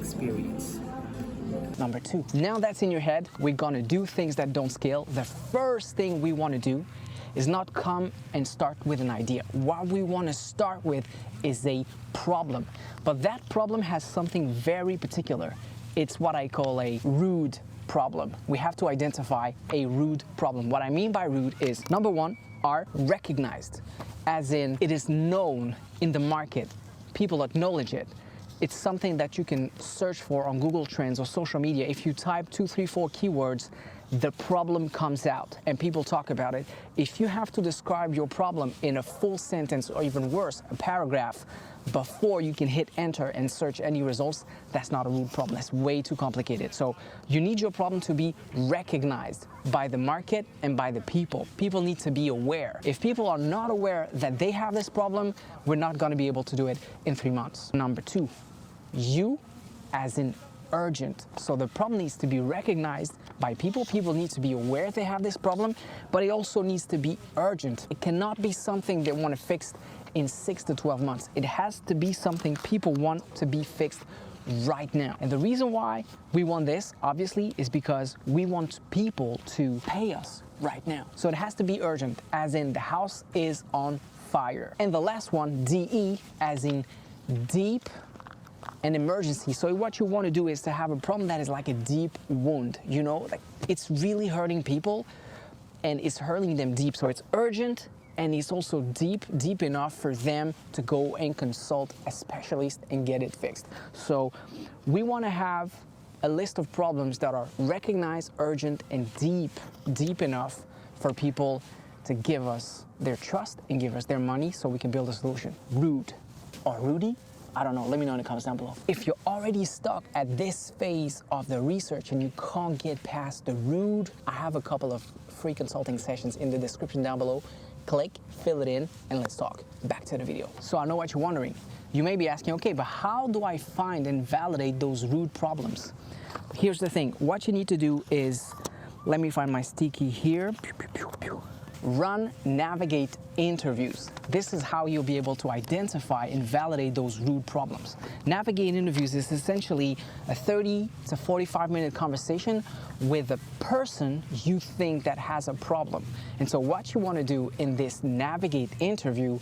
experience. Number 2, now that's in your head, we're gonna do things that don't scale. The first thing we wanna do is not come and start with an idea. What we wanna start with is a problem. But that problem has something very particular. It's what I call a R.U.D.E problem. We have to identify a R.U.D.E problem. What I mean by R.U.D.E is, number 1, are recognized, as in it is known in the market. People acknowledge it. It's something that you can search for on Google Trends or social media. If you type 2, 3, 4 keywords, the problem comes out and people talk about it. If you have to describe your problem in a full sentence, or even worse, a paragraph, before you can hit enter and search any results, that's not a R.U.D.E problem. That's way too complicated. So you need your problem to be recognized by the market and by the people. People need to be aware. If people are not aware that they have this problem, we're not going to be able to do it in 3 months. Number 2, you as in urgent. So the problem needs to be recognized by people. People need to be aware they have this problem, but it also needs to be urgent. It cannot be something they want to fix in 6 to 12 months. It has to be something people want to be fixed right now. And the reason why we want this, obviously, is because we want people to pay us right now. So it has to be urgent, as in the house is on fire. And the last one, DE, as in deep, an emergency. So what you want to do is to have a problem that is like a deep wound, you know, like it's really hurting people and it's hurting them deep. So it's urgent and it's also deep enough for them to go and consult a specialist and get it fixed. So we want to have a list of problems that are recognized, urgent, and deep enough for people to give us their trust and give us their money so we can build a solution. R.U.D.E or R.U.D.E? I don't know, let me know in the comments down below. If you're already stuck at this phase of the research and you can't get past the R.U.D.E, I have a couple of free consulting sessions in the description down below. Click, fill it in, and let's talk. Back to the video. So I know what you're wondering. You may be asking, okay, but how do I find and validate those R.U.D.E problems? Here's the thing. What you need to do is, let me find my sticky here. Run, navigate interviews. This is how you'll be able to identify and validate those R.U.D.E problems. Navigate interviews is essentially a 30 to 45-minute conversation with a person you think that has a problem. And so what you want to do in this navigate interview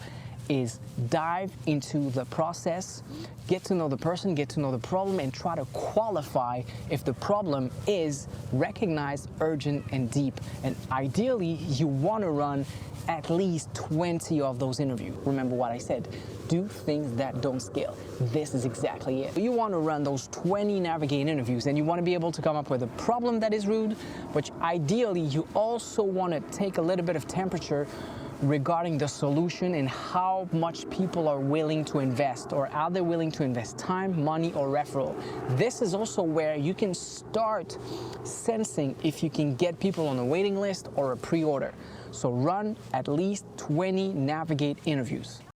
is dive into the process, get to know the person, get to know the problem, and try to qualify if the problem is recognized, urgent, and deep. And ideally, you want to run at least 20 of those interviews. Remember what I said, do things that don't scale. This is exactly it. You want to run those 20 navigate interviews, and you want to be able to come up with a problem that is R.U.D.E, but ideally, you also want to take a little bit of temperature regarding the solution and how much people are willing to invest, or are they willing to invest time, money, or referral. This is also where you can start sensing if you can get people on a waiting list or a pre-order. So run at least 20 navigate interviews.